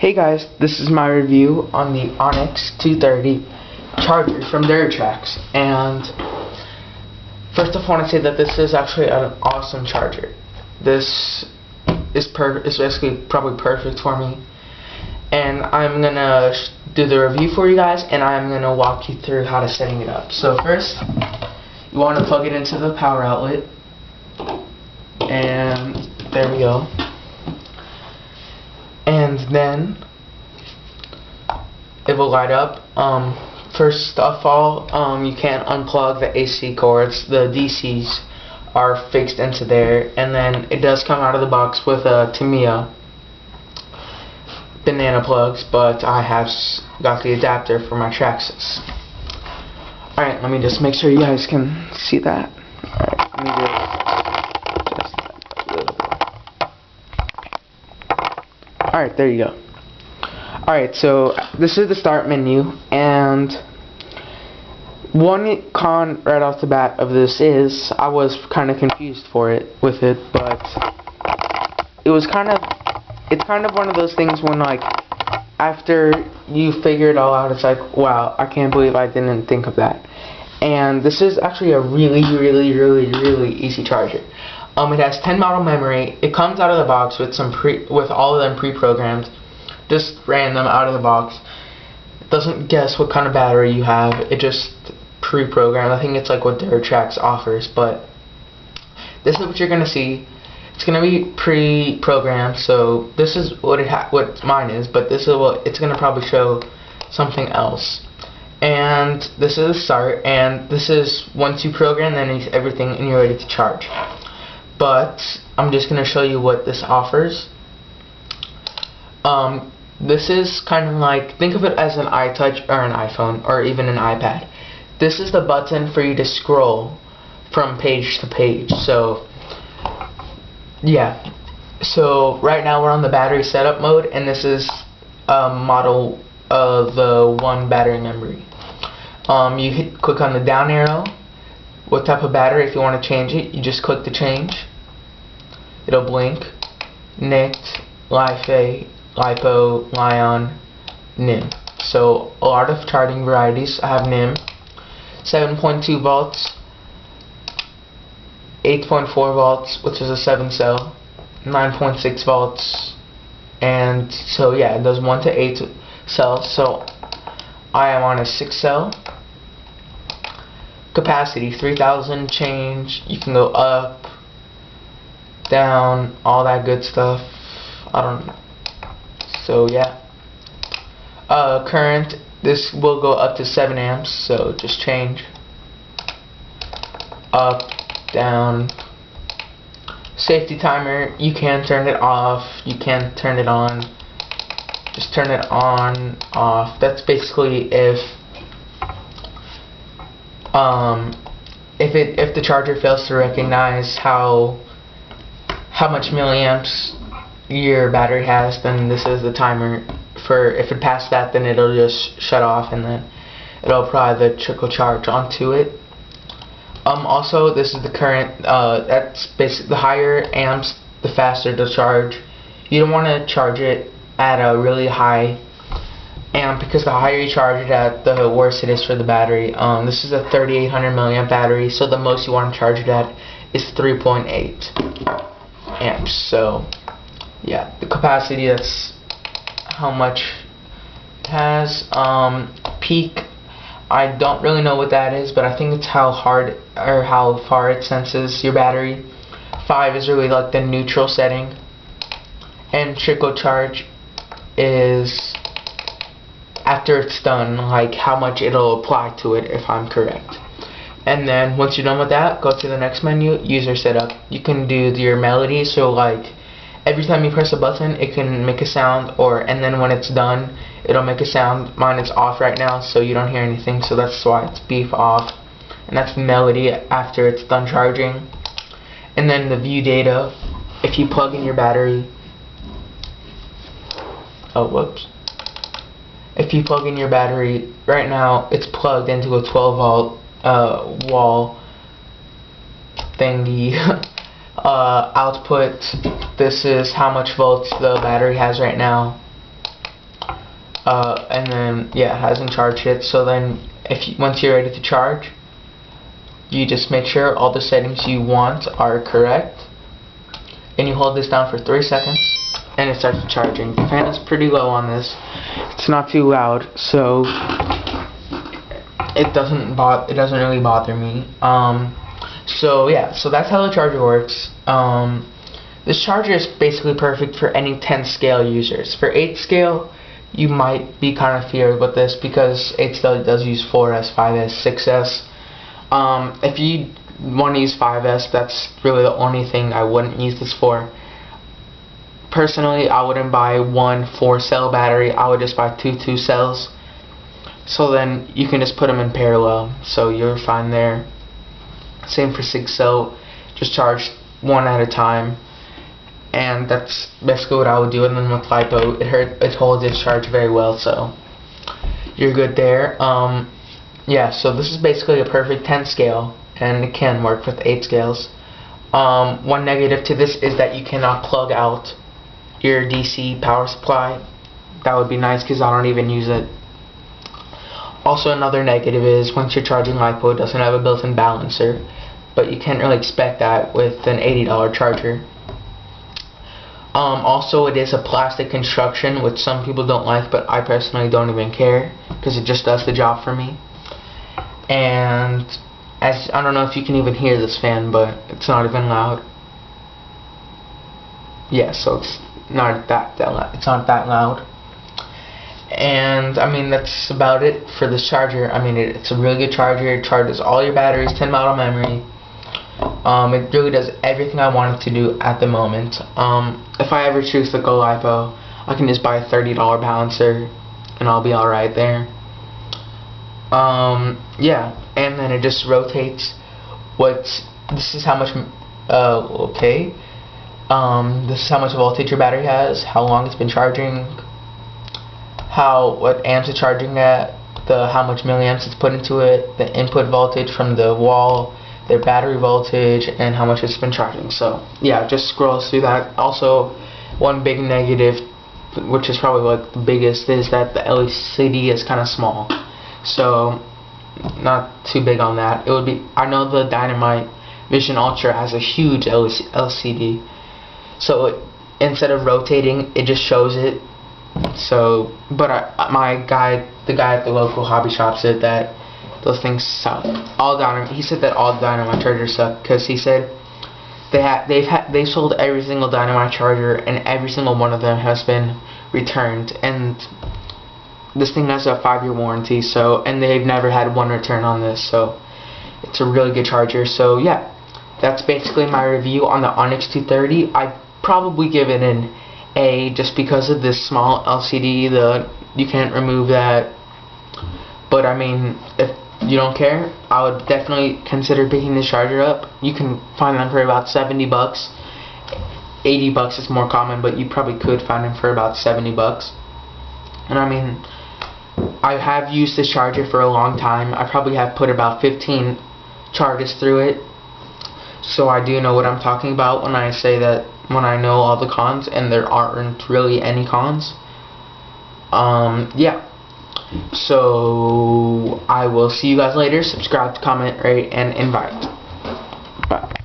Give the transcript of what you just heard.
Hey guys, this is my review on the Onyx 230 charger from Duratrax, and first off I want to say that this is actually an awesome charger. This is basically probably perfect for me, and I'm gonna do the review for you guys, and I'm gonna walk you through how to setting it up. So first, you want to plug it into the power outlet, and there we go. And then it will light up. First of all, you can't unplug the AC cords. The DCs are fixed into there, and then it does come out of the box with a Tamiya banana plugs, but I have got the adapter for my Traxxas. Alright, let me just make sure you guys can see that. Alright, let me just a little bit. Alright, there you go. Alright, so this is the start menu, and one con right off the bat of this is I was kind of confused with it, but it's kind of one of those things when, like, after you figure it all out, it's like, wow, I can't believe I didn't think of that. And this is actually a really easy charger. It has 10 model memory. It comes out of the box with with all of them pre-programmed, just random out of the box. It doesn't guess what kind of battery you have. It just pre-programmed. I think it's like what Duratrax offers, but this is what you're gonna see. It's gonna be pre-programmed. So this is what what mine is, but this is what it's gonna probably show something else. And this is the start, and this is once you program, then it's everything, and you're ready to charge. But I'm just going to show you what this offers. This is kind of like, think of it as an iTouch or an iPhone or even an iPad. This is the button for you to scroll from page to page. So yeah, so right now we're on the battery setup mode, and this is model of the 1 battery memory. You click on the down arrow. What type of battery? If you want to change it, you just click to change. It'll blink. NICT, LiFe, LiPo, Lion, NIM. So a lot of charging varieties. I have NIM, 7.2 volts, 8.4 volts, which is a 7 cell, 9.6 volts, and so yeah, it does 1 to 8 cells. So I am on a 6 cell. Capacity 3000 change. You can go up, down, all that good stuff. I don't know. So yeah. Current, this will go up to 7 amps, so just change. Up, down. Safety timer, you can turn it off, you can turn it on. Just turn it on, off. That's basically if the charger fails to recognize how much milliamps your battery has, then this is the timer for. If it passed that, then it'll just shut off, and then it'll apply the trickle charge onto it. Also, this is the current. That's basically the higher amps, the faster the charge. You don't want to charge it at a really high amp, because the higher you charge it at, the worse it is for the battery. This is a 3800 milliamp battery, so the most you want to charge it at is 3.8 amps. So yeah, the capacity, that's how much it has. Peak, I don't really know what that is, but I think it's how hard or how far it senses your battery. 5 is really like the neutral setting, and trickle charge is after it's done, like how much it'll apply to it, if I'm correct. And then once you're done with that, go to the next menu, user setup. You can do your melody, so like every time you press a button, it can make a sound, and then when it's done, it'll make a sound. Mine is off right now, so you don't hear anything, so that's why it's beep off. And that's the melody after it's done charging. And then the view data, if you plug in your battery, if you plug in your battery, right now it's plugged into a 12 volt wall thingy. Output, this is how much volts the battery has right now. and then yeah, it hasn't charged yet. So then once you're ready to charge, you just make sure all the settings you want are correct, and you hold this down for 3 seconds and it starts charging. The fan is pretty low on this. It's not too loud, so it doesn't really bother me. So yeah, so that's how the charger works. This charger is basically perfect for any 10 scale users. For 8 scale, you might be kind of feared with this because 8 scale does use 4S, 5S, 6S. If you want to use 5S, that's really the only thing I wouldn't use this for. Personally, I wouldn't buy one 4-cell battery. I would just buy two 2-cells. So then you can just put them in parallel, so you're fine there. Same for 6-cell, just charge one at a time, and that's basically what I would do. And then with LiPo, it holds its charge very well, so you're good there. Yeah, so this is basically a perfect 10 scale, and it can work with 8 scales. One negative to this is that you cannot plug out your DC power supply. That would be nice because I don't even use it. Also, another negative is once you're charging LiPo, it doesn't have a built-in balancer, but you can't really expect that with an $80 charger. Also, it is a plastic construction, which some people don't like, but I personally don't even care because it just does the job for me. And as I don't know if you can even hear this fan, but it's not even loud. Yeah, so it's not that loud. It's not that loud. And I mean, that's about it for this charger. I mean, it's a really good charger. It charges all your batteries, 10 model memory. It really does everything I want it to do at the moment. If I ever choose to go LiPo, I can just buy a $30 balancer and I'll be alright there. Yeah, and then it just rotates. This is how much okay. This is how much voltage your battery has, how long it's been charging, what amps it's charging at, how much milliamps it's put into it, the input voltage from the wall, their battery voltage, and how much it's been charging. So yeah, just scrolls through that. Also, one big negative, which is probably like the biggest, is that the LCD is kind of small. So not too big on that. It would be, I know the Dynamite Vision Ultra has a huge LCD, so instead of rotating, it just shows it. So, but the guy at the local hobby shop said that those things suck. He said that all Dynamite chargers suck because he said they've sold every single Dynamite charger and every single one of them has been returned, and this thing has a 5-year warranty. So, and they've never had one return on this. So, it's a really good charger. So yeah, that's basically my review on the Onyx 230. I'd probably give it an A just because of this small LCD. You can't remove that. But I mean, if you don't care, I would definitely consider picking this charger up. You can find them for about $70. $80 is more common, but you probably could find them for about $70. And I mean, I have used this charger for a long time. I probably have put about 15 charges through it. So I do know what I'm talking about when I say that, when I know all the cons, and there aren't really any cons. Yeah. So I will see you guys later. Subscribe, comment, rate, and invite. Bye.